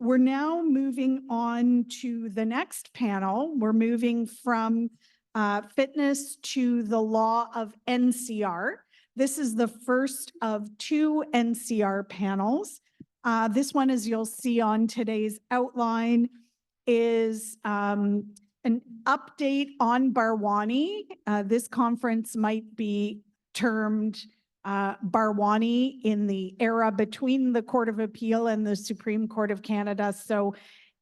We're now moving on to the next panel. We're moving from fitness to the law of NCR. This is the first of 2 NCR panels. This one, as you'll see on today's outline, is an update on Bharwani. This conference might be termed Bharwani in the era between the Court of Appeal and the Supreme Court of Canada. So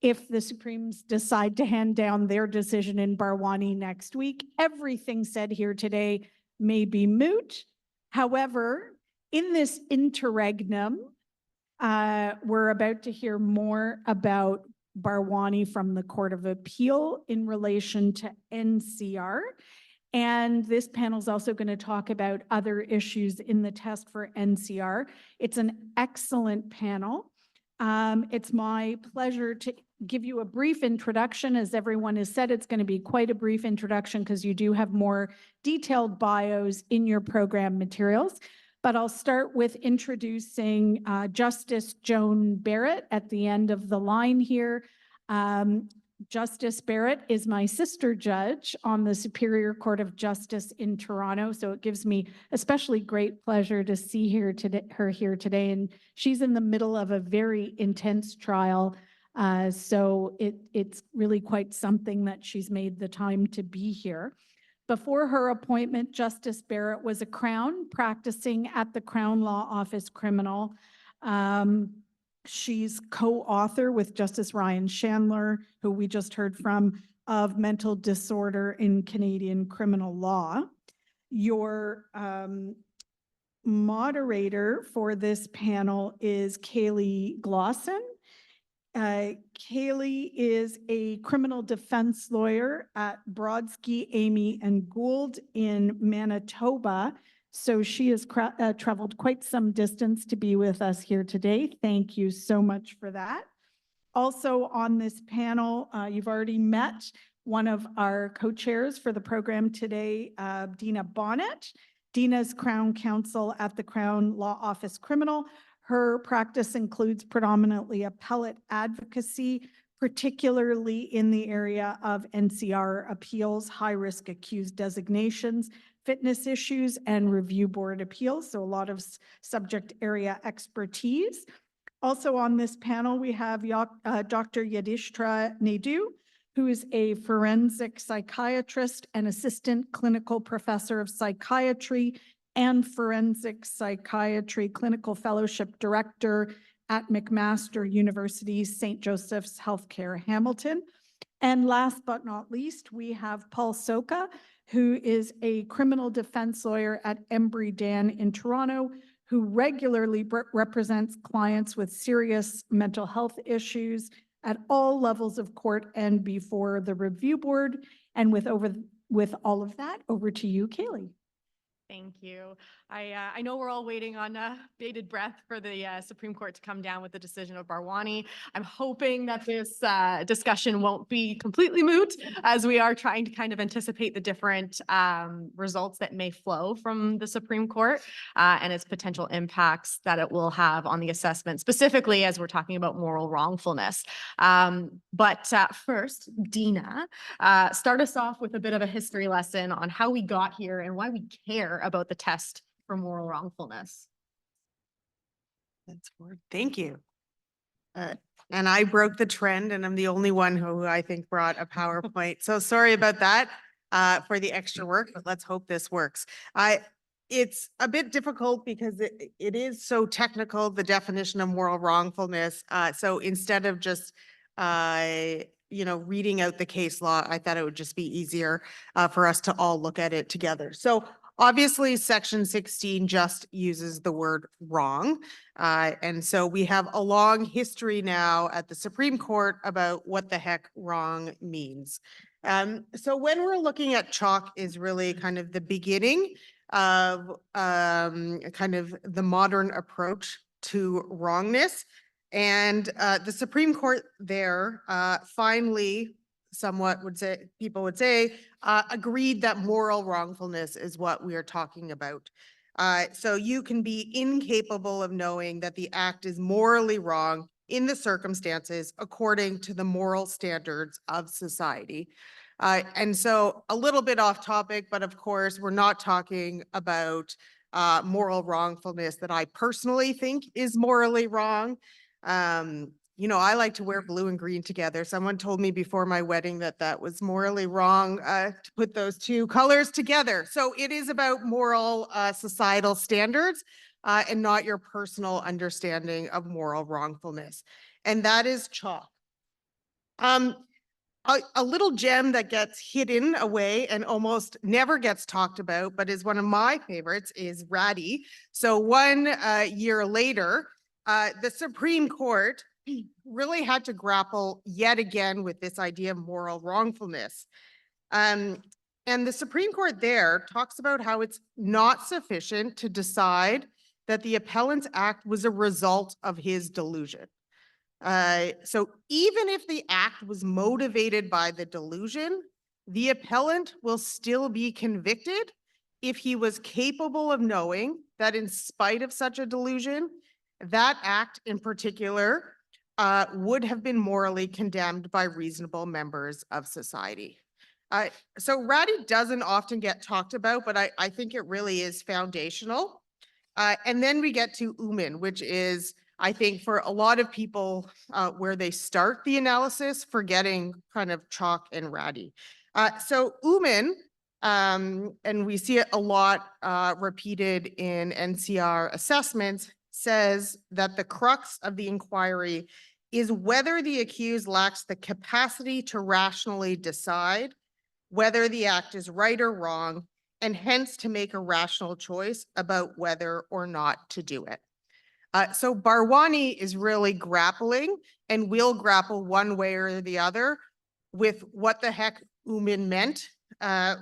if the Supremes decide to hand down their decision in Bharwani next week, everything said here today may be moot. However, in this interregnum, we're about to hear more about Bharwani from the Court of Appeal in relation to NCR. And this panel is also going to talk about other issues in the test for NCR. It's an excellent panel. It's my pleasure to give you a brief introduction. As everyone has said, it's going to be quite a brief introduction because you do have more detailed bios in your program materials. But I'll start with introducing Justice Joan Barrett at the end of the line here. Justice Barrett is my sister judge on the Superior Court of Justice in Toronto, so it gives me especially great pleasure to see her here today. And she's in the middle of a very intense trial, so it's really quite something that she's made the time to be here. Before her appointment, Justice Barrett was a Crown practicing at the Crown Law Office Criminal. She's co-author with Justice Ryan Chandler, who we just heard from, of Mental Disorder in Canadian Criminal Law. Your moderator for this panel is Caleigh Glawson. Caleigh is a criminal defense lawyer at Brodsky, Amy, and Gould in Manitoba. So she has traveled quite some distance to be with us here today. Thank you so much for that. Also on this panel, you've already met one of our co-chairs for the program today, Dena Bonnet. Dena's Crown Counsel at the Crown Law Office Criminal. Her practice includes predominantly appellate advocacy, particularly in the area of NCR appeals, high-risk accused designations, fitness issues, and review board appeals, so a lot of subject area expertise. Also on this panel, we have Dr. Yedish Naidoo, who is a forensic psychiatrist and assistant clinical professor of psychiatry and forensic psychiatry clinical fellowship director at McMaster University's St. Joseph's Healthcare Hamilton. And last but not least, we have Paul Socka, who is a criminal defense lawyer at Embry Dan in Toronto, who regularly represents clients with serious mental health issues at all levels of court and before the review board. And with all of that, over to you, Caleigh. Thank you. I know we're all waiting on bated breath for the Supreme Court to come down with the decision of Bharwani. I'm hoping that this discussion won't be completely moot, as we are trying to kind of anticipate the different results that may flow from the Supreme Court and its potential impacts that it will have on the assessment, specifically as we're talking about moral wrongfulness. But first, Dena, start us off with a bit of a history lesson on how we got here and why we care about the test for moral wrongfulness. That's word. Thank you. And I broke the trend, and I'm the only one who I think brought a PowerPoint. So sorry about that for the extra work, but let's hope this works. It's a bit difficult because it is so technical, the definition of moral wrongfulness. So instead of just reading out the case law, I thought it would just be easier for us to all look at it together. So obviously, Section 16 just uses the word wrong. And so we have a long history now at the Supreme Court about what the heck wrong means. So when we're looking at chalk is really kind of the beginning of kind of the modern approach to wrongness. And the Supreme Court there finally people would say, agreed that moral wrongfulness is what we are talking about. So you can be incapable of knowing that the act is morally wrong in the circumstances according to the moral standards of society. And so a little bit off topic, but of course, we're not talking about moral wrongfulness that I personally think is morally wrong. You know, I like to wear blue and green together. Someone told me before my wedding that that was morally wrong to put those two colors together. So it is about moral societal standards and not your personal understanding of moral wrongfulness. And that is chalk. A little gem that gets hidden away and almost never gets talked about, but is one of my favorites, is Ratty. So 1 year later, the Supreme Court really had to grapple yet again with this idea of moral wrongfulness. And the Supreme Court there talks about how it's not sufficient to decide that the appellant's act was a result of his delusion. So even if the act was motivated by the delusion, the appellant will still be convicted if he was capable of knowing that in spite of such a delusion, that act in particular would have been morally condemned by reasonable members of society. So Ratty doesn't often get talked about, but I think it really is foundational. And then we get to Uman, which is, I think, for a lot of people where they start the analysis, forgetting kind of chalk and Ratty. So Uman, and we see it a lot repeated in NCR assessments, says that the crux of the inquiry is whether the accused lacks the capacity to rationally decide whether the act is right or wrong, and hence to make a rational choice about whether or not to do it. So Bharwani is really grappling, and will grapple one way or the other, with what the heck Uman meant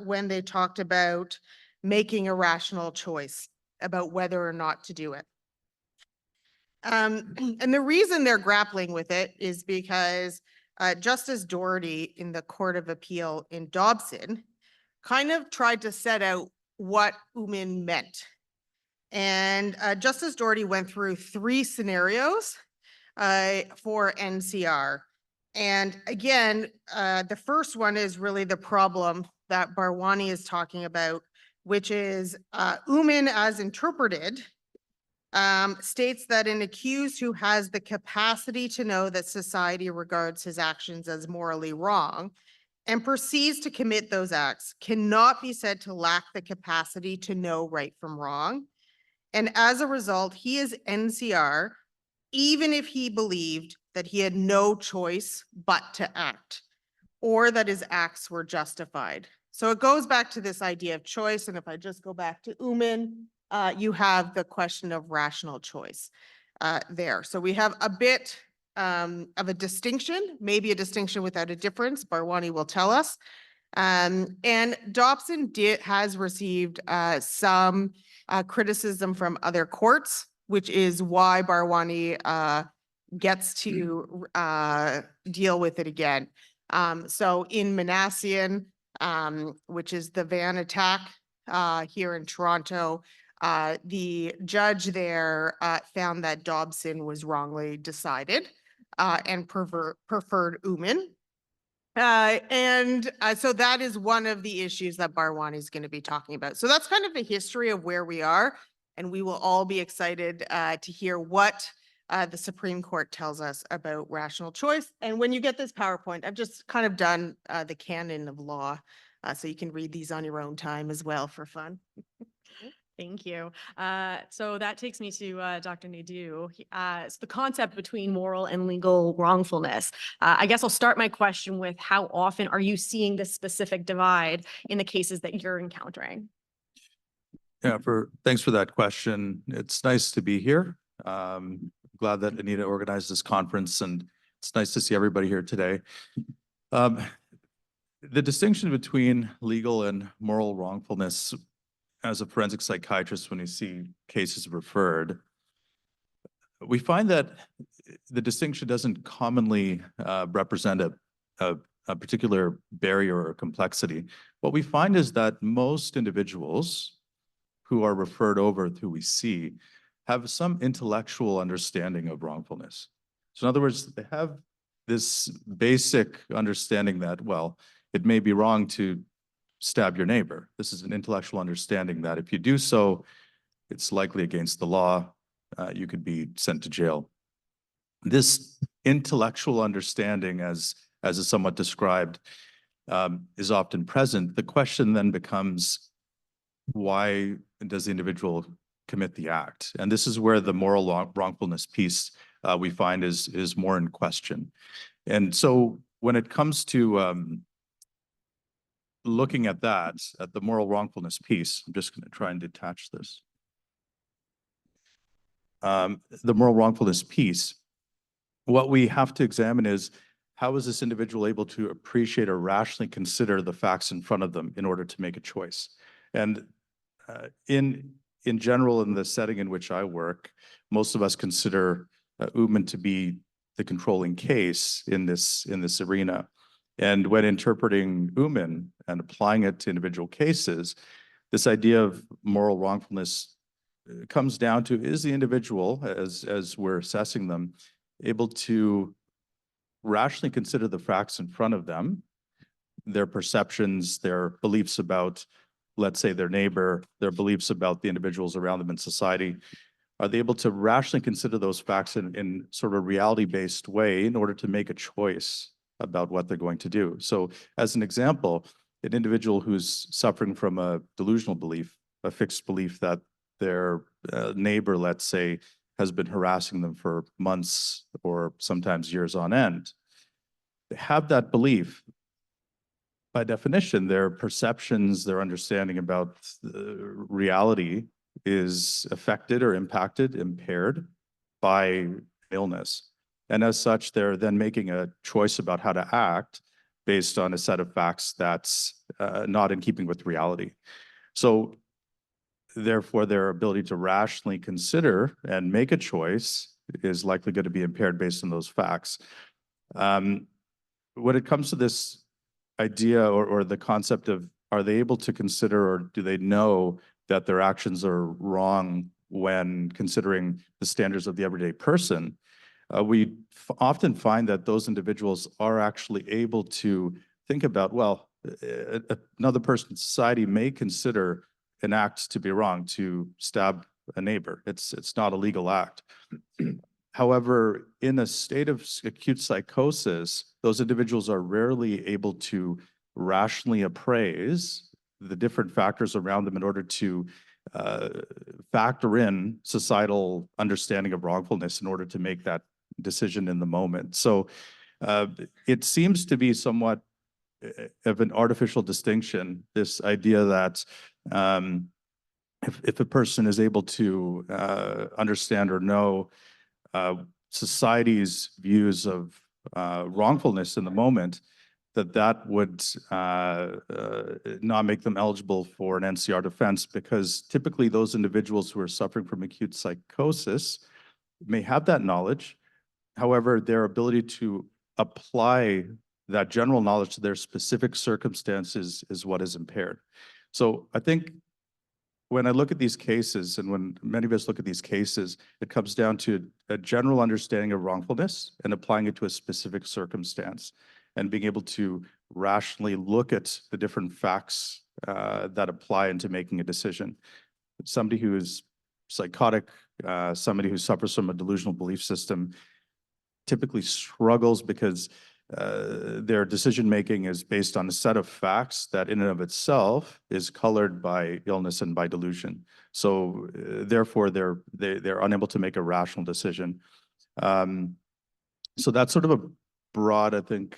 when they talked about making a rational choice about whether or not to do it. And the reason they're grappling with it is because Justice Doherty in the Court of Appeal in Dobson kind of tried to set out what Uman meant. And Justice Doherty went through 3 scenarios for NCR. And again, the first one is really the problem that Bharwani is talking about, which is Uman, as interpreted, states that an accused who has the capacity to know that society regards his actions as morally wrong and proceeds to commit those acts cannot be said to lack the capacity to know right from wrong. And as a result, he is NCR, even if he believed that he had no choice but to act, or that his acts were justified. So it goes back to this idea of choice. And if I just go back to Uman, you have the question of rational choice there. So we have a bit of a distinction, maybe a distinction without a difference. Bharwani will tell us. And Dobson has received some criticism from other courts, which is why Bharwani gets to deal with it again. So in Manassian, which is the van attack here in Toronto, the judge there found that Dobson was wrongly decided and preferred Uman. So that is one of the issues that Bharwani is going to be talking about. So that's kind of the history of where we are, and we will all be excited to hear what the Supreme Court tells us about rational choice. And when you get this PowerPoint, I've just kind of done the canon of law, so you can read these on your own time as well for fun. Thank you. So that takes me to Dr. Naidoo. It's the concept between moral and legal wrongfulness. I guess I'll start my question with, how often are you seeing this specific divide in the cases that you're encountering? Yeah, thanks for that question. It's nice to be here. Glad that Anita organized this conference, and it's nice to see everybody here today. The distinction between legal and moral wrongfulness, as a forensic psychiatrist, when you see cases referred, we find that the distinction doesn't commonly represent a particular barrier or complexity. What we find is that most individuals who are referred over, who we see, have some intellectual understanding of wrongfulness. So in other words, they have this basic understanding that, well, it may be wrong to stab your neighbor. This is an intellectual understanding that if you do so, it's likely against the law. You could be sent to jail. This intellectual understanding, as is somewhat described, is often present. The question then becomes, why does the individual commit the act? And this is where the moral wrongfulness piece we find is more in question. And so when it comes to looking at that, at the moral wrongfulness piece, I'm just going to try and detach this. The moral wrongfulness piece, what we have to examine is, how is this individual able to appreciate or rationally consider the facts in front of them in order to make a choice? And in general, in the setting in which I work, most of us consider Ootman to be the controlling case in this arena. And when interpreting Ootman and applying it to individual cases, this idea of moral wrongfulness comes down to, is the individual, as we're assessing them, able to rationally consider the facts in front of them, their perceptions, their beliefs about, let's say, their neighbor, their beliefs about the individuals around them in society. Are they able to rationally consider those facts in sort of a reality-based way in order to make a choice about what they're going to do? So as an example, an individual who's suffering from a delusional belief, a fixed belief that their neighbor, let's say, has been harassing them for months or sometimes years on end. They have that belief. By definition, their perceptions, their understanding about reality is affected or impacted, impaired by illness. And as such, they're then making a choice about how to act based on a set of facts that's not in keeping with reality. So therefore, their ability to rationally consider and make a choice is likely going to be impaired based on those facts. When it comes to this idea or the concept of, are they able to consider, or do they know that their actions are wrong when considering the standards of the everyday person, we often find that those individuals are actually able to think about, well, another person in society may consider an act to be wrong, to stab a neighbor. It's not a legal act. However, in a state of acute psychosis, those individuals are rarely able to rationally appraise the different factors around them in order to factor in societal understanding of wrongfulness in order to make that decision in the moment. So it seems to be somewhat of an artificial distinction, this idea that if a person is able to understand or know society's views of wrongfulness in the moment, that would not make them eligible for an NCR defense, because typically those individuals who are suffering from acute psychosis may have that knowledge. However, their ability to apply that general knowledge to their specific circumstances is what is impaired. So I think when I look at these cases, and when many of us look at these cases, it comes down to a general understanding of wrongfulness and applying it to a specific circumstance, and being able to rationally look at the different facts that apply into making a decision. Somebody who is psychotic, somebody who suffers from a delusional belief system, typically struggles because their decision-making is based on a set of facts that in and of itself is colored by illness and by delusion. So therefore, they're unable to make a rational decision. So that's sort of a broad, I think,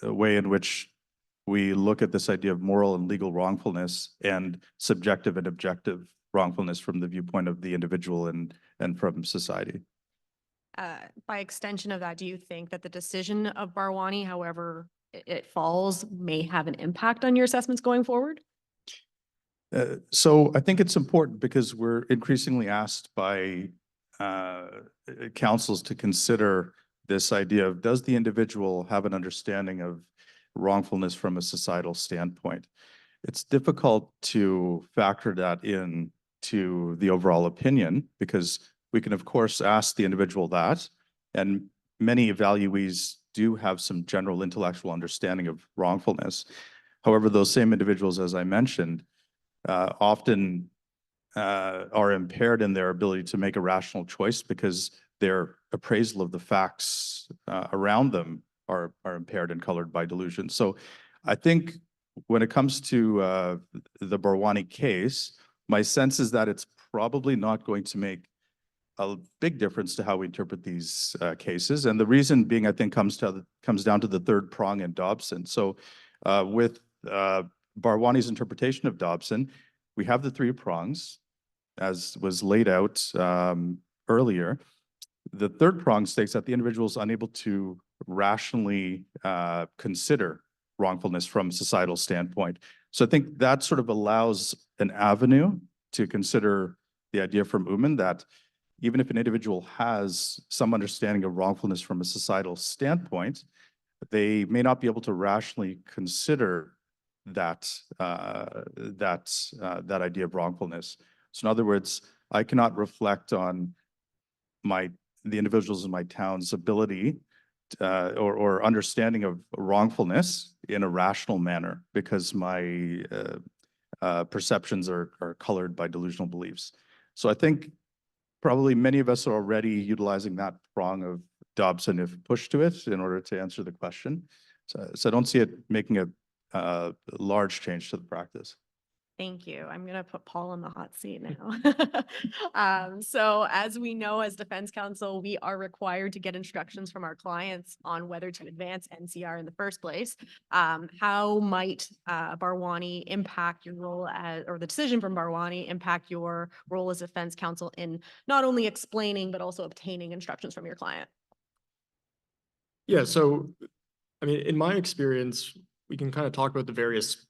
way in which we look at this idea of moral and legal wrongfulness and subjective and objective wrongfulness from the viewpoint of the individual and from society. By extension of that, do you think that the decision of Bharwani, however it falls, may have an impact on your assessments going forward? So I think it's important because we're increasingly asked by councils to consider this idea of, does the individual have an understanding of wrongfulness from a societal standpoint? It's difficult to factor that in to the overall opinion, because we can, of course, ask the individual that, And many evaluees do have some general intellectual understanding of wrongfulness. However, those same individuals, as I mentioned, often are impaired in their ability to make a rational choice because their appraisal of the facts around them are impaired and colored by delusion. So I think when it comes to the Bharwani case, my sense is that it's probably not going to make a big difference to how we interpret these cases. And the reason being, I think, comes down to the third prong in Dobson. So with Bharwani's interpretation of Dobson, we have the three prongs, as was laid out earlier. The third prong states that the individual is unable to rationally consider wrongfulness from a societal standpoint. So I think that sort of allows an avenue to consider the idea from Uman that even if an individual has some understanding of wrongfulness from a societal standpoint, they may not be able to rationally consider that idea of wrongfulness. So in other words, I cannot reflect on the individuals in my town's ability or understanding of wrongfulness in a rational manner because my perceptions are colored by delusional beliefs. So I think probably many of us are already utilizing that prong of Dobson if pushed to it in order to answer the question. So I don't see it making a large change to the practice. Thank you. I'm going to put Paul in the hot seat now. So as we know, as defense counsel, we are required to get instructions from our clients on whether to advance NCR in the first place. How might Bharwani impact your role or the decision from Bharwani impact your role as defense counsel in not only explaining, but also obtaining instructions from your client? Yeah, so, I mean, in my experience, we can kind of talk about the various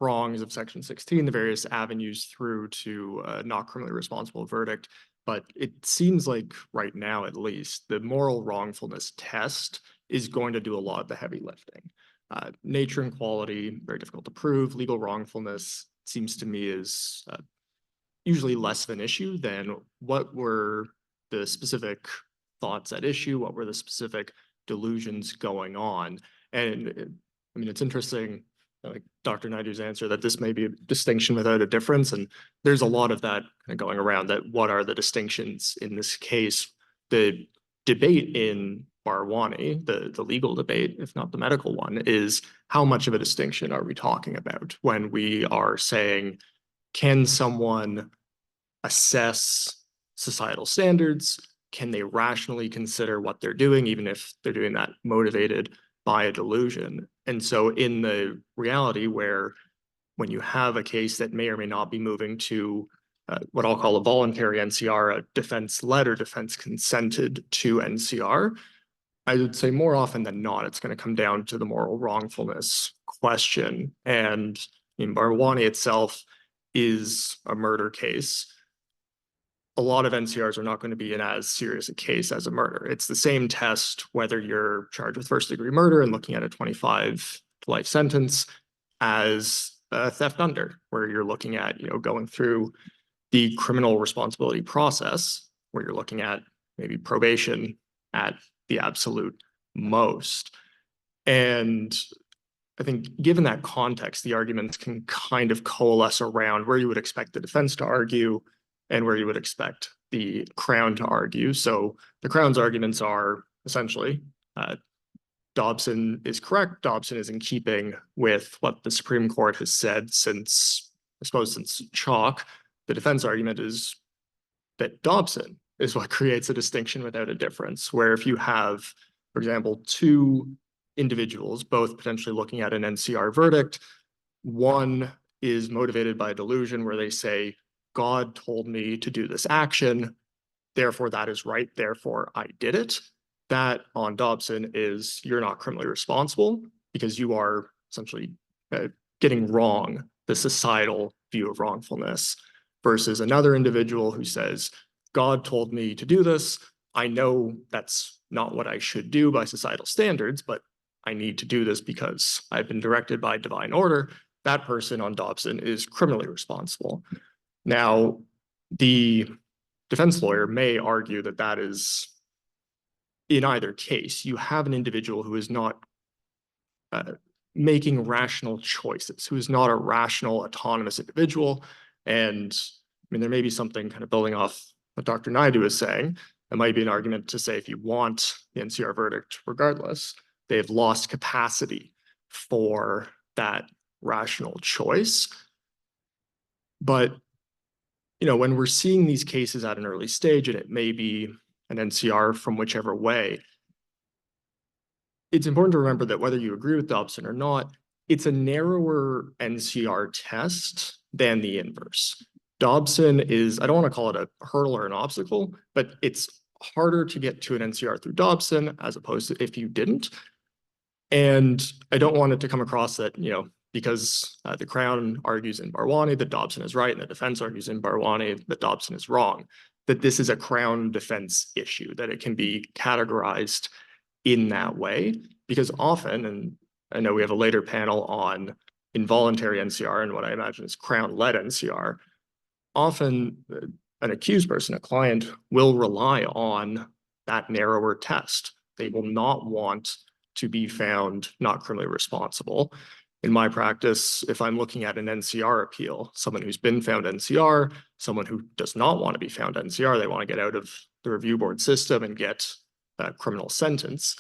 prongs of Section 16, the various avenues through to not criminally responsible verdict. But it seems like right now, at least, the moral wrongfulness test is going to do a lot of the heavy lifting. Nature and quality, very difficult to prove. Legal wrongfulness seems to me is usually less of an issue than what were the specific thoughts at issue, what were the specific delusions going on. And I mean, it's interesting, like Dr. Naidoo's answer, that this may be a distinction without a difference. And there's a lot of that kind of going around, that what are the distinctions in this case? The debate in Bharwani, the legal debate, if not the medical one, is how much of a distinction are we talking about when we are saying, can someone assess societal standards? Can they rationally consider what they're doing, even if they're doing that motivated by a delusion? And so in the reality where when you have a case that may or may not be moving to what I'll call a voluntary NCR, a defense-led or defense-consented to NCR, I would say more often than not, it's going to come down to the moral wrongfulness question. And in Bharwani itself is a murder case. A lot of NCRs are not going to be in as serious a case as a murder. It's the same test whether you're charged with first-degree murder and looking at a 25 to life sentence as a theft under, where you're looking at, going through the criminal responsibility process, where you're looking at maybe probation at the absolute most. And I think given that context, the arguments can kind of coalesce around where you would expect the defense to argue and where you would expect the Crown to argue. So the Crown's arguments are essentially Dobson is correct. Dobson is in keeping with what the Supreme Court has said since Chalk. The defense argument is that Dobson is what creates a distinction without a difference, where if you have, for example, two individuals, both potentially looking at an NCR verdict, one is motivated by a delusion where they say, God told me to do this action, therefore that is right, therefore I did it. That on Dobson is you're not criminally responsible because you are essentially getting wrong the societal view of wrongfulness, versus another individual who says, God told me to do this. I know that's not what I should do by societal standards, but I need to do this because I've been directed by divine order. That person on Dobson is criminally responsible. Now, the defense lawyer may argue that that is in either case, you have an individual who is not making rational choices, who is not a rational, autonomous individual. And I mean, there may be something kind of building off what Dr. Naidoo is saying. It might be an argument to say if you want the NCR verdict, regardless, they've lost capacity for that rational choice. But, you know, when we're seeing these cases at an early stage, and it may be an NCR from whichever way, it's important to remember that whether you agree with Dobson or not, it's a narrower NCR test than the inverse. Dobson is, I don't want to call it a hurdle or an obstacle, but it's harder to get to an NCR through Dobson as opposed to if you didn't. And I don't want it to come across that, you know, because the Crown argues in Bharwani that Dobson is right and the defense argues in Bharwani that Dobson is wrong, that this is a Crown defense issue, that it can be categorized in that way, because often, and I know we have a later panel on involuntary NCR and what I imagine is Crown-led NCR, often an accused person, a client, will rely on that narrower test. They will not want to be found not criminally responsible. In my practice, if I'm looking at an NCR appeal, someone who's been found NCR, someone who does not want to be found NCR, they want to get out of the review board system and get a criminal sentence,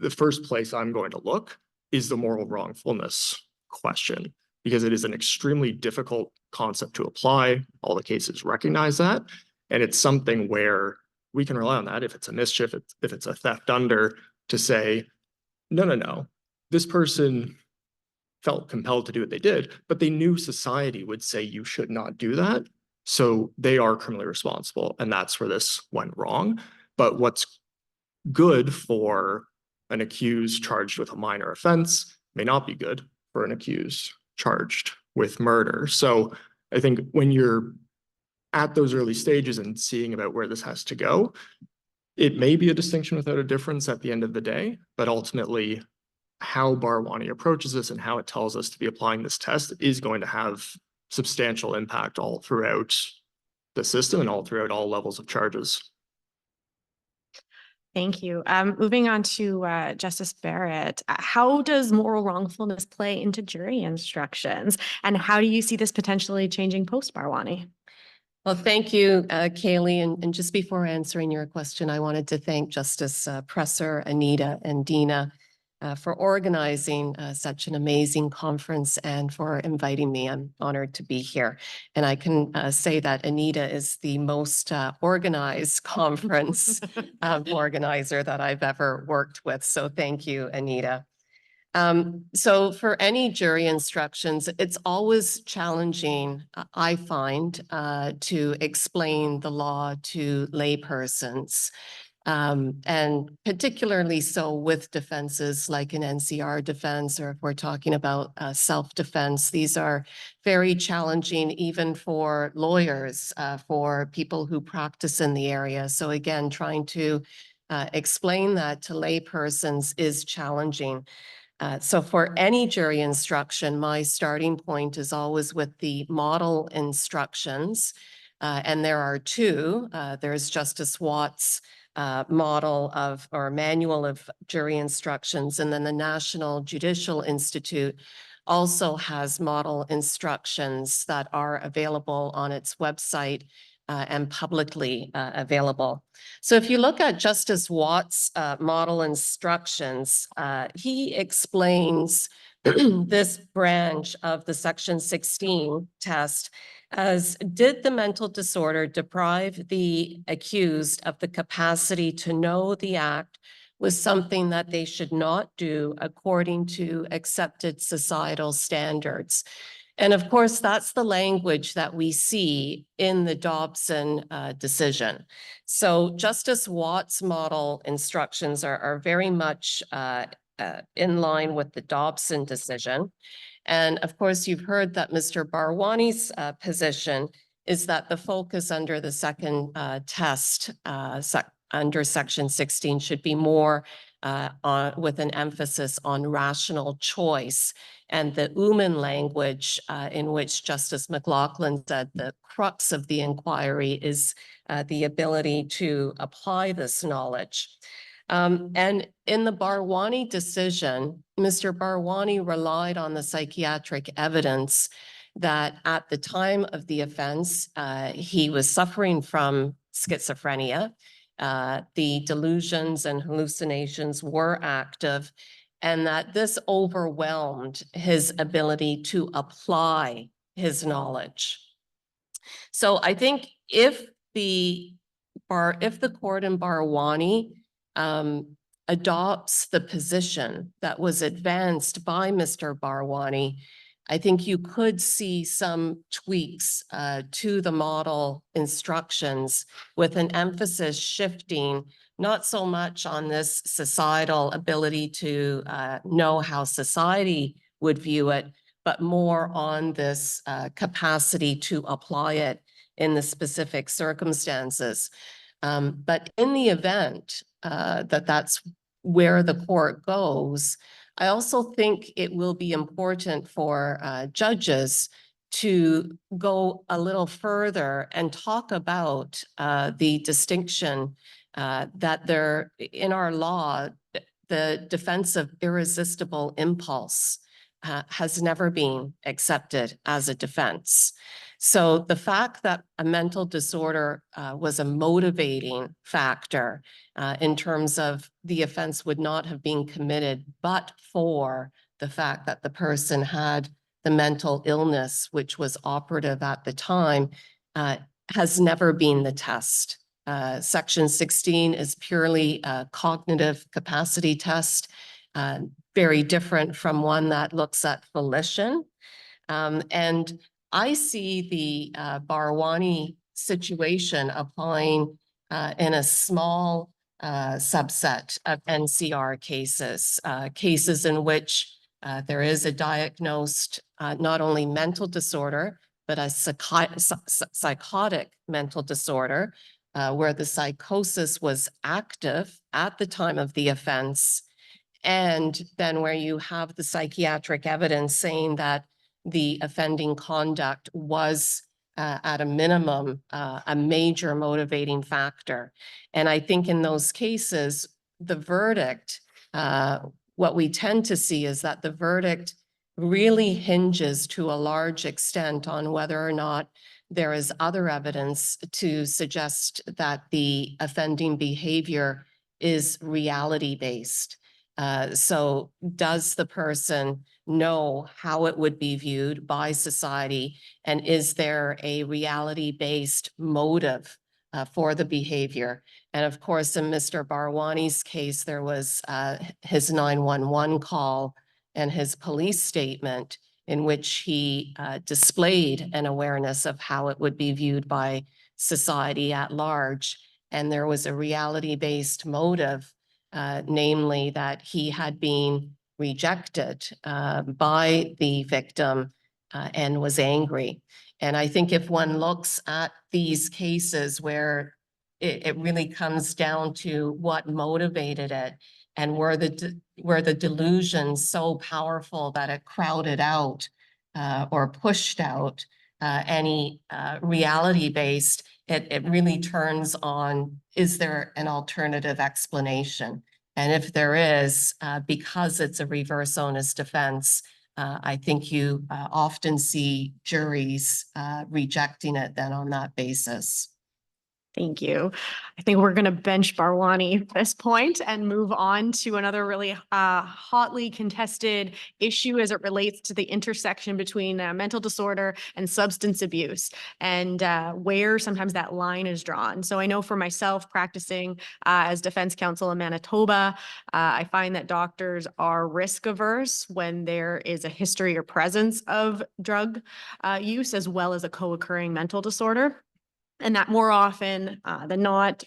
the first place I'm going to look is the moral wrongfulness question, because it is an extremely difficult concept to apply. All the cases recognize that. And it's something where we can rely on that if it's a mischief, if it's a theft under, to say, no, this person felt compelled to do what they did, but they knew society would say you should not do that. So they are criminally responsible. And that's where this went wrong. But what's good for an accused charged with a minor offense may not be good for an accused charged with murder. So I think when you're at those early stages and seeing about where this has to go, it may be a distinction without a difference at the end of the day, but ultimately how Bharwani approaches this and how it tells us to be applying this test is going to have substantial impact all throughout the system and all throughout all levels of charges. Thank you. Moving on to Justice Barrett, how does moral wrongfulness play into jury instructions, and how do you see this potentially changing post-Bharwani? Well, thank you, Caleigh. And just before answering your question, I wanted to thank Justice Presser, Anita, and Dena for organizing such an amazing conference and for inviting me. I'm honored to be here. And I can say that Anita is the most organized conference organizer that I've ever worked with. So thank you, Anita. So for any jury instructions, it's always challenging, I find, to explain the law to laypersons. And particularly so with defenses like an NCR defense, or if we're talking about self-defense, these are very challenging even for lawyers, for people who practice in the area. So again, trying to explain that to laypersons is challenging. So for any jury instruction, my starting point is always with the model instructions. And there are two. There's Justice Watt's model of or manual of jury instructions, and then the National Judicial Institute also has model instructions that are available on its website and publicly available. So if you look at Justice Watt's model instructions, he explains this branch of the Section 16 test as, did the mental disorder deprive the accused of the capacity to know the act was something that they should not do according to accepted societal standards? And of course, that's the language that we see in the Dobson decision. So Justice Watt's model instructions are very much in line with the Dobson decision. And of course, you've heard that Mr. Bharwani's position is that the focus under the second test under Section 16 should be more with an emphasis on rational choice. And the Uman language in which Justice McLaughlin said the crux of the inquiry is the ability to apply this knowledge. And in the Bharwani decision, Mr. Bharwani relied on the psychiatric evidence that at the time of the offense, he was suffering from schizophrenia. The delusions and hallucinations were active, and that this overwhelmed his ability to apply his knowledge. So I think if the court in Bharwani adopts the position that was advanced by Mr. Bharwani, I think you could see some tweaks to the model instructions with an emphasis shifting not so much on this societal ability to know how society would view it, but more on this capacity to apply it in the specific circumstances. But in the event that that's where the court goes, I also think it will be important for judges to go a little further and talk about the distinction that there in our law, the defense of irresistible impulse has never been accepted as a defense. So the fact that a mental disorder was a motivating factor in terms of the offense would not have been committed, but for the fact that the person had the mental illness, which was operative at the time, has never been the test. Section 16 is purely a cognitive capacity test, very different from one that looks at volition. And I see the Bharwani situation applying in a small subset of NCR cases, cases in which there is a diagnosed not only mental disorder, but a psychotic mental disorder, where the psychosis was active at the time of the offense, and then where you have the psychiatric evidence saying that the offending conduct was at a minimum a major motivating factor. And I think in those cases, the verdict, what we tend to see is that the verdict really hinges to a large extent on whether or not there is other evidence to suggest that the offending behavior is reality-based. So does the person know how it would be viewed by society? And is there a reality-based motive for the behavior? And of course, in Mr. Bharwani's case, there was his 911 call and his police statement in which he displayed an awareness of how it would be viewed by society at large. And there was a reality-based motive, namely that he had been rejected by the victim and was angry. And I think if one looks at these cases where it really comes down to what motivated it, and were the delusions so powerful that it crowded out or pushed out any reality-based, it really turns on, is there an alternative explanation? And if there is, because it's a reverse onus defense, I think you often see juries rejecting it then on that basis. Thank you. I think we're going to bench Bharwani at this point and move on to another really hotly contested issue as it relates to the intersection between mental disorder and substance abuse, and where sometimes that line is drawn. So I know for myself, practicing as defense counsel in Manitoba, I find that doctors are risk averse when there is a history or presence of drug use as well as a co-occurring mental disorder. And that more often than not,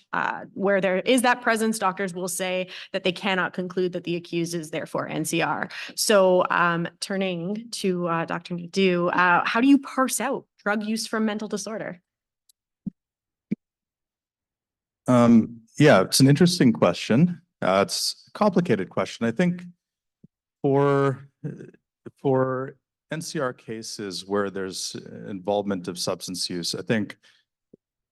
where there is that presence, doctors will say that they cannot conclude that the accused is therefore NCR. So turning to Dr. Naidoo, how do you parse out drug use from mental disorder? Yeah, it's an interesting question. It's a complicated question. I think for NCR cases where there's involvement of substance use, I think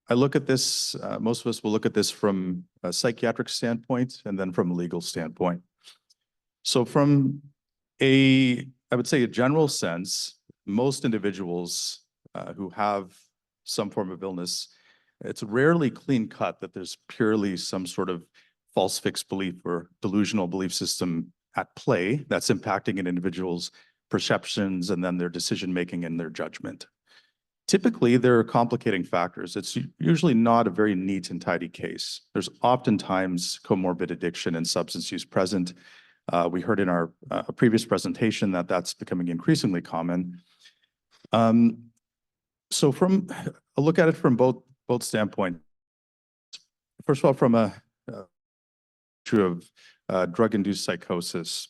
I look at this, most of us will look at this from a psychiatric standpoint and then from a legal standpoint. So from I would say a general sense, most individuals who have some form of illness, it's rarely clean cut that there's purely some sort of false fixed belief or delusional belief system at play that's impacting an individual's perceptions and then their decision-making and their judgment. Typically, there are complicating factors. It's usually not a very neat and tidy case. There's oftentimes comorbid addiction and substance use present. We heard in our previous presentation that that's becoming increasingly common. So from a look at it from both standpoints. First of all, from a issue of drug-induced psychosis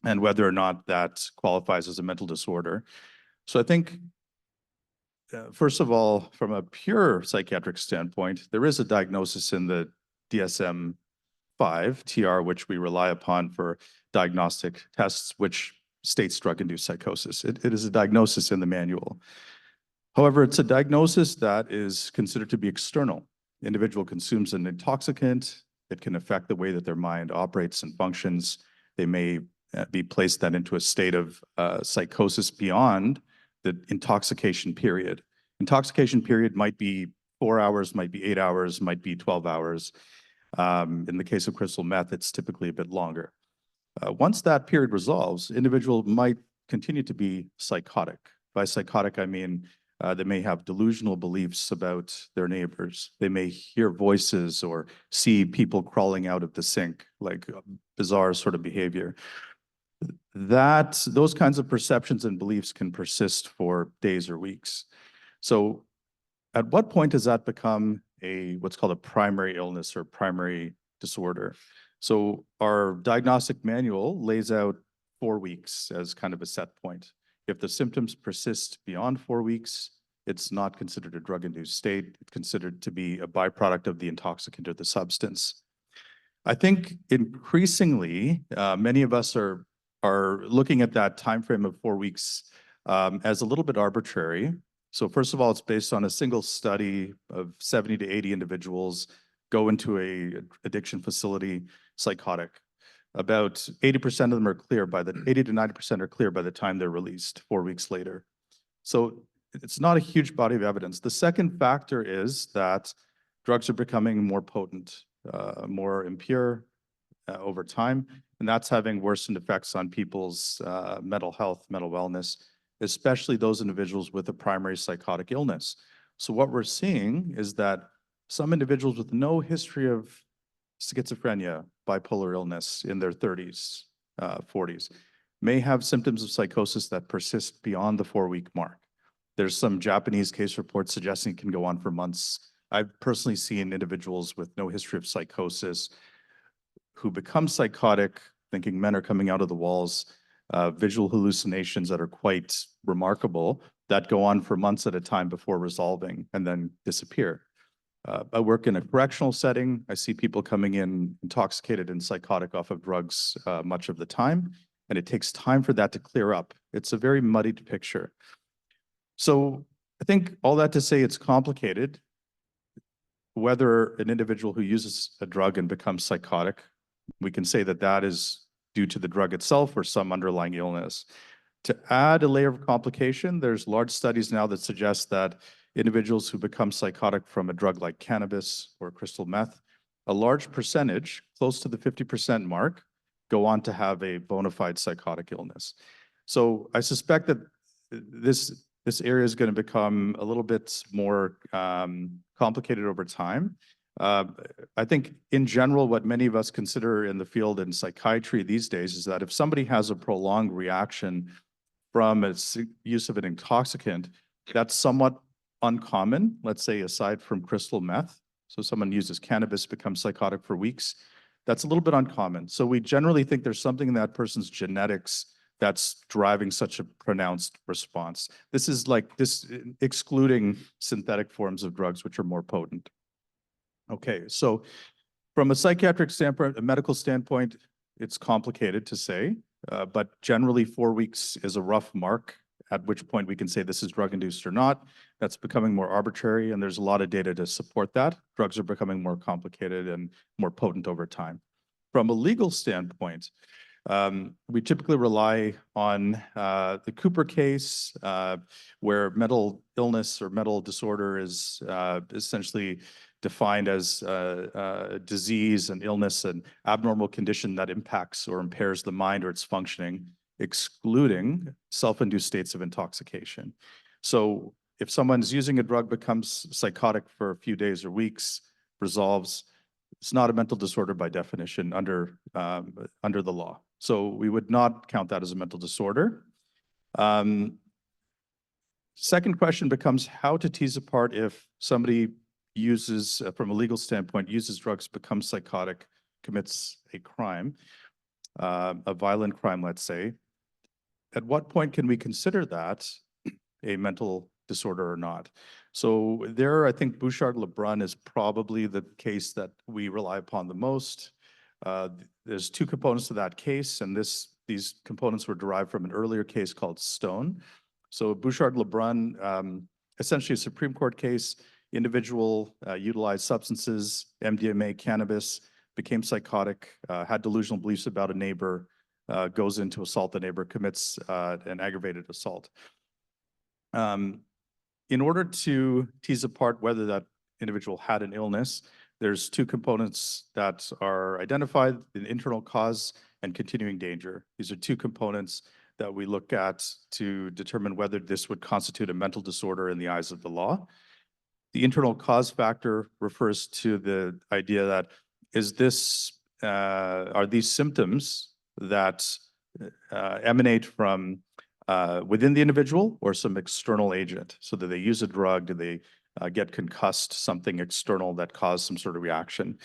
and whether or not that qualifies as a mental disorder. So I think, first of all, from a pure psychiatric standpoint, there is a diagnosis in the DSM-5 TR, which we rely upon for diagnostic tests, which states drug-induced psychosis. It is a diagnosis in the manual. However, it's a diagnosis that is considered to be external. The individual consumes an intoxicant. It can affect the way that their mind operates and functions. They may be placed then into a state of psychosis beyond the intoxication period. Intoxication period might be 4 hours, might be 8 hours, might be 12 hours. In the case of crystal meth, it's typically a bit longer. Once that period resolves, individual might continue to be psychotic. By psychotic, I mean they may have delusional beliefs about their neighbors. They may hear voices or see people crawling out of the sink, like bizarre sort of behavior. Those kinds of perceptions and beliefs can persist for days or weeks. So at what point does that become what's called a primary illness or primary disorder? So our diagnostic manual lays out 4 weeks as kind of a set point. If the symptoms persist beyond 4 weeks, it's not considered a drug-induced state. It's considered to be a byproduct of the intoxicant or the substance. I think increasingly, many of us are looking at that time frame of 4 weeks as a little bit arbitrary. So first of all, it's based on a single study of 70 to 80 individuals go into a addiction facility psychotic. About 80% of them are clear 80 to 90% are clear by the time they're released 4 weeks later. So it's not a huge body of evidence. The second factor is that drugs are becoming more potent, more impure over time, and that's having worsened effects on people's mental health, mental wellness, especially those individuals with a primary psychotic illness. So what we're seeing is that some individuals with no history of schizophrenia, bipolar illness in their 30s, 40s, may have symptoms of psychosis that persist beyond the 4-week mark. There's some Japanese case reports suggesting it can go on for months. I've personally seen individuals with no history of psychosis who become psychotic, thinking men are coming out of the walls, visual hallucinations that are quite remarkable that go on for months at a time before resolving and then disappear. I work in a correctional setting. I see people coming in intoxicated and psychotic off of drugs much of the time, and it takes time for that to clear up. It's a very muddied picture. So I think all that to say it's complicated. Whether an individual who uses a drug and becomes psychotic, we can say that that is due to the drug itself or some underlying illness. To add a layer of complication, there's large studies now that suggest that individuals who become psychotic from a drug like cannabis or crystal meth, a large percentage, close to the 50% mark, go on to have a bona fide psychotic illness. So I suspect that this area is going to become a little bit more complicated over time. I think in general, what many of us consider in the field in psychiatry these days is that if somebody has a prolonged reaction from its use of an intoxicant, that's somewhat uncommon, let's say aside from crystal meth. So someone uses cannabis, becomes psychotic for weeks. That's a little bit uncommon. So we generally think there's something in that person's genetics that's driving such a pronounced response. This is excluding synthetic forms of drugs, which are more potent. Okay, so from a psychiatric standpoint, a medical standpoint, it's complicated to say, but generally 4 weeks is a rough mark at which point we can say this is drug-induced or not. That's becoming more arbitrary, and there's a lot of data to support that. Drugs are becoming more complicated and more potent over time. From a legal standpoint, we typically rely on the Cooper case, where mental illness or mental disorder is essentially defined as disease and illness and abnormal condition that impacts or impairs the mind or its functioning, excluding self-induced states of intoxication. So if someone's using a drug, becomes psychotic for a few days or weeks, resolves, it's not a mental disorder by definition under the law. So we would not count that as a mental disorder. Second question becomes how to tease apart if somebody uses, from a legal standpoint, uses drugs, becomes psychotic, commits a crime, a violent crime, let's say. At what point can we consider that a mental disorder or not? So there, I think Bouchard-Lebrun is probably the case that we rely upon the most. There's two components to that case, and these components were derived from an earlier case called Stone. So Bouchard-Lebrun, essentially a Supreme Court case, individual utilized substances, MDMA, cannabis, became psychotic, had delusional beliefs about a neighbor, goes in to assault the neighbor, commits an aggravated assault. In order to tease apart whether that individual had an illness, there's two components that are identified: the internal cause and continuing danger. These are two components that we look at to determine whether this would constitute a mental disorder in the eyes of the law. The internal cause factor refers to the idea that are these symptoms that emanate from within the individual or some external agent? So do they use a drug? Do they get concussed, something external that caused some sort of reaction?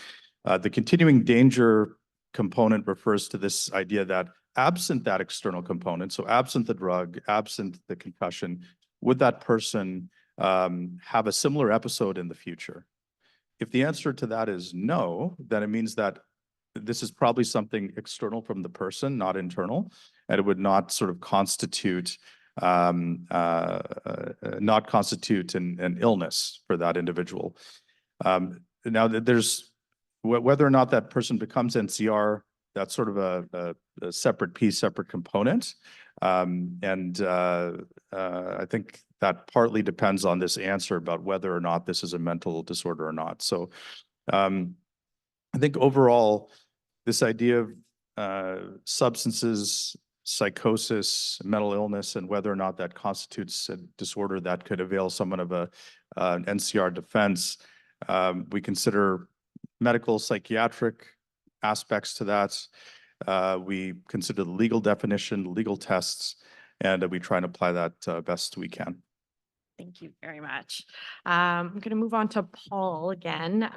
The continuing danger component refers to this idea that absent that external component, so absent the drug, absent the concussion, would that person have a similar episode in the future? If the answer to that is no, then it means that this is probably something external from the person, not internal, and it would not sort of constitute an illness for that individual. Now, there's whether or not that person becomes NCR, that's sort of a separate piece, separate component. I think that partly depends on this answer about whether or not this is a mental disorder or not. So I think overall, this idea of substances, psychosis, mental illness, and whether or not that constitutes a disorder that could avail someone of an NCR defense, we consider medical, psychiatric aspects to that. We consider the legal definition, legal tests, and we try and apply that best we can. Thank you very much. I'm going to move on to Paul again.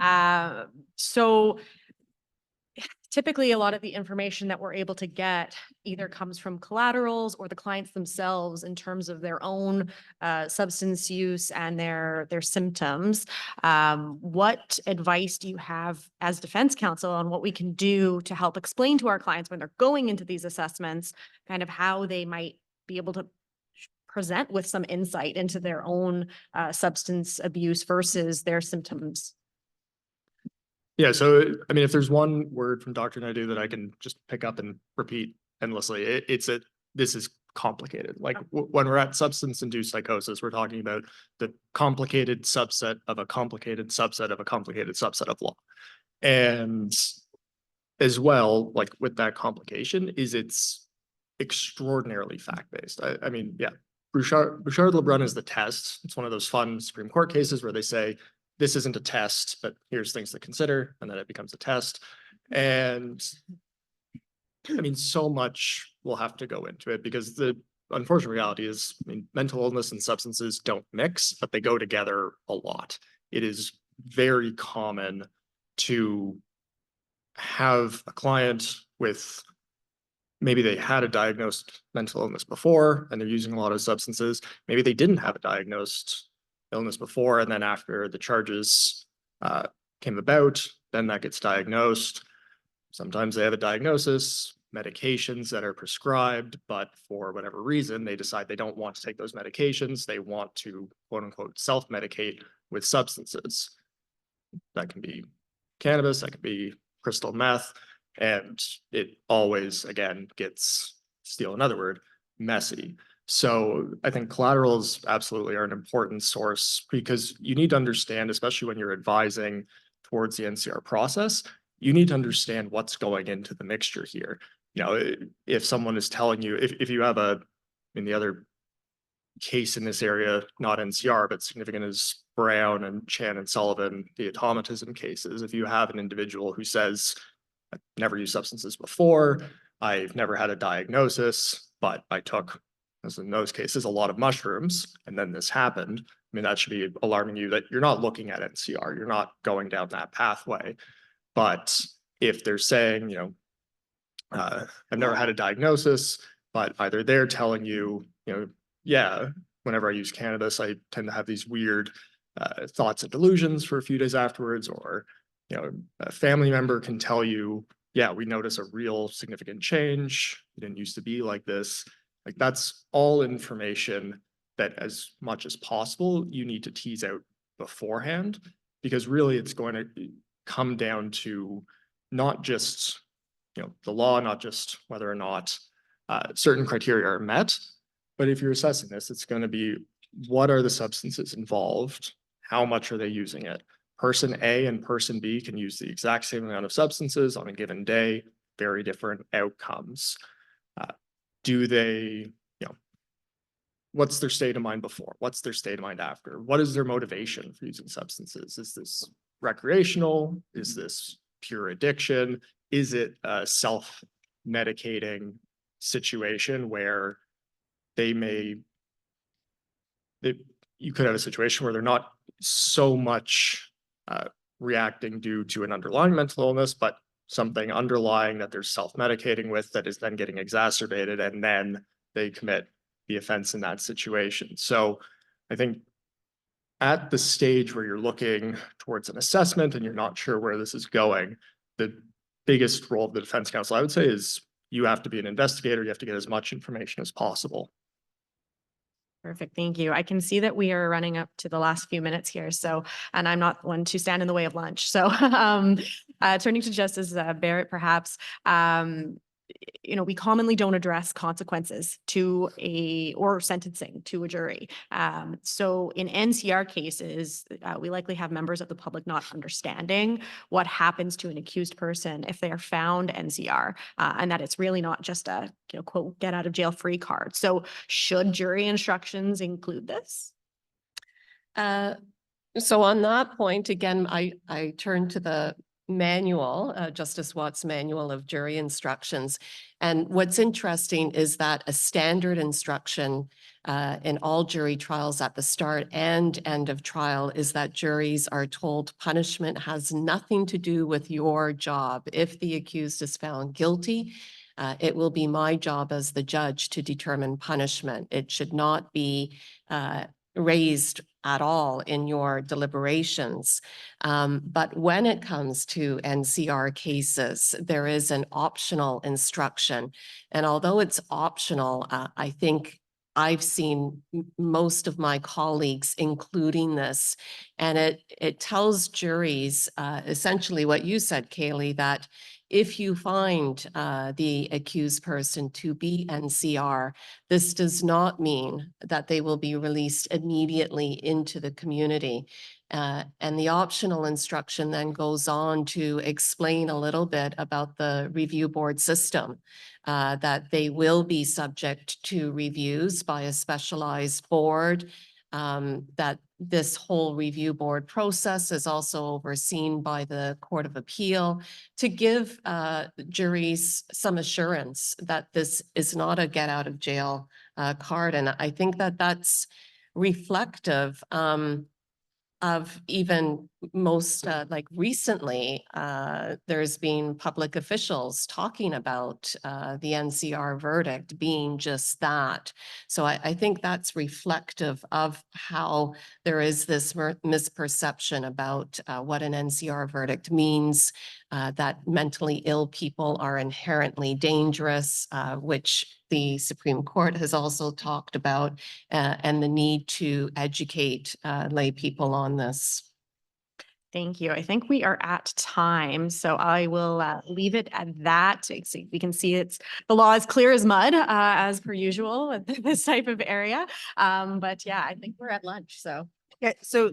So typically a lot of the information that we're able to get either comes from collaterals or the clients themselves in terms of their own substance use and their symptoms. What advice do you have as defense counsel on what we can do to help explain to our clients when they're going into these assessments, kind of how they might be able to present with some insight into their own substance abuse versus their symptoms? Yeah, so I mean, if there's one word from Dr. Naidoo that I can just pick up and repeat endlessly, it's that this is complicated. Like when we're at substance-induced psychosis, we're talking about the complicated subset of a complicated subset of a complicated subset of law. And as well, like with that complication, is it's extraordinarily fact-based. I mean, yeah, Bouchard-Lebrun is the test. It's one of those fun Supreme Court cases where they say, this isn't a test, but here's things to consider, and then it becomes a test. And I mean, so much will have to go into it because the unfortunate reality is, I mean, mental illness and substances don't mix, but they go together a lot. It is very common to have a client with maybe they had a diagnosed mental illness before and they're using a lot of substances. Maybe they didn't have a diagnosed illness before, and then after the charges came about, then that gets diagnosed. Sometimes they have a diagnosis, medications that are prescribed, but for whatever reason, they decide they don't want to take those medications. They want to quote unquote self-medicate with substances. That can be cannabis, that could be crystal meth, and it always, again, gets, steal another word, messy. So I think collaterals absolutely are an important source because you need to understand, especially when you're advising towards the NCR process, you need to understand what's going into the mixture here. You know, if someone is telling you, if you have in the other case in this area, not NCR, but significant as Brown and Chan and Sullivan, the automatism cases, if you have an individual who says, I've never used substances before, I've never had a diagnosis, but I took, as in those cases, a lot of mushrooms, and then this happened. I mean, that should be alarming you that you're not looking at NCR, you're not going down that pathway. But if they're saying, you know, I've never had a diagnosis, but either they're telling you, you know, yeah, whenever I use cannabis, I tend to have these weird thoughts and delusions for a few days afterwards, or, you know, a family member can tell you, yeah, we notice a real significant change. It didn't used to be like this. Like, that's all information that, as much as possible, you need to tease out beforehand, because really it's going to come down to not just, you know, the law, not just whether or not certain criteria are met, but if you're assessing this, it's going to be, what are the substances involved? How much are they using it? Person A and person B can use the exact same amount of substances on a given day, very different outcomes. Do they, you know, what's their state of mind before? What's their state of mind after? What is their motivation for using substances? Is this recreational? Is this pure addiction? Is it a self-medicating situation where you could have a situation where they're not so much reacting due to an underlying mental illness, but something underlying that they're self-medicating with that is then getting exacerbated, and then they commit the offense in that situation. So I think at the stage where you're looking towards an assessment and you're not sure where this is going, the biggest role of the defense counsel, I would say, is you have to be an investigator. You have to get as much information as possible. Perfect. Thank you. I can see that we are running up to the last few minutes here. So, and I'm not one to stand in the way of lunch. So, turning to Justice Barrett, perhaps, you know, we commonly don't address consequences or sentencing to a jury. So in NCR cases, we likely have members of the public not understanding what happens to an accused person if they are found NCR, and that it's really not just a, you know, quote, get out of jail free card. So should jury instructions include this? So on that point, again, I turn to the manual, Justice Watt's manual of jury instructions. And what's interesting is that a standard instruction in all jury trials at the start and end of trial is that juries are told punishment has nothing to do with your job. If the accused is found guilty, it will be my job as the judge to determine punishment. It should not be raised at all in your deliberations. But when it comes to NCR cases, there is an optional instruction. And although it's optional, I think I've seen most of my colleagues including this. And it tells juries essentially what you said, Caleigh, that if you find the accused person to be NCR, this does not mean that they will be released immediately into the community. And the optional instruction then goes on to explain a little bit about the review board system, that they will be subject to reviews by a specialized board, that this whole review board process is also overseen by the Court of Appeal to give juries some assurance that this is not a get out of jail card. And I think that that's reflective of even most, like recently, there's been public officials talking about the NCR verdict being just that. So I think that's reflective of how there is this misperception about what an NCR verdict means, that mentally ill people are inherently dangerous, which the Supreme Court has also talked about, and the need to educate lay people on this. Thank you. I think we are at time, so I will leave it at that. We can see the law is clear as mud, as per usual with this type of area. But yeah, I think we're at lunch, so. Yeah, so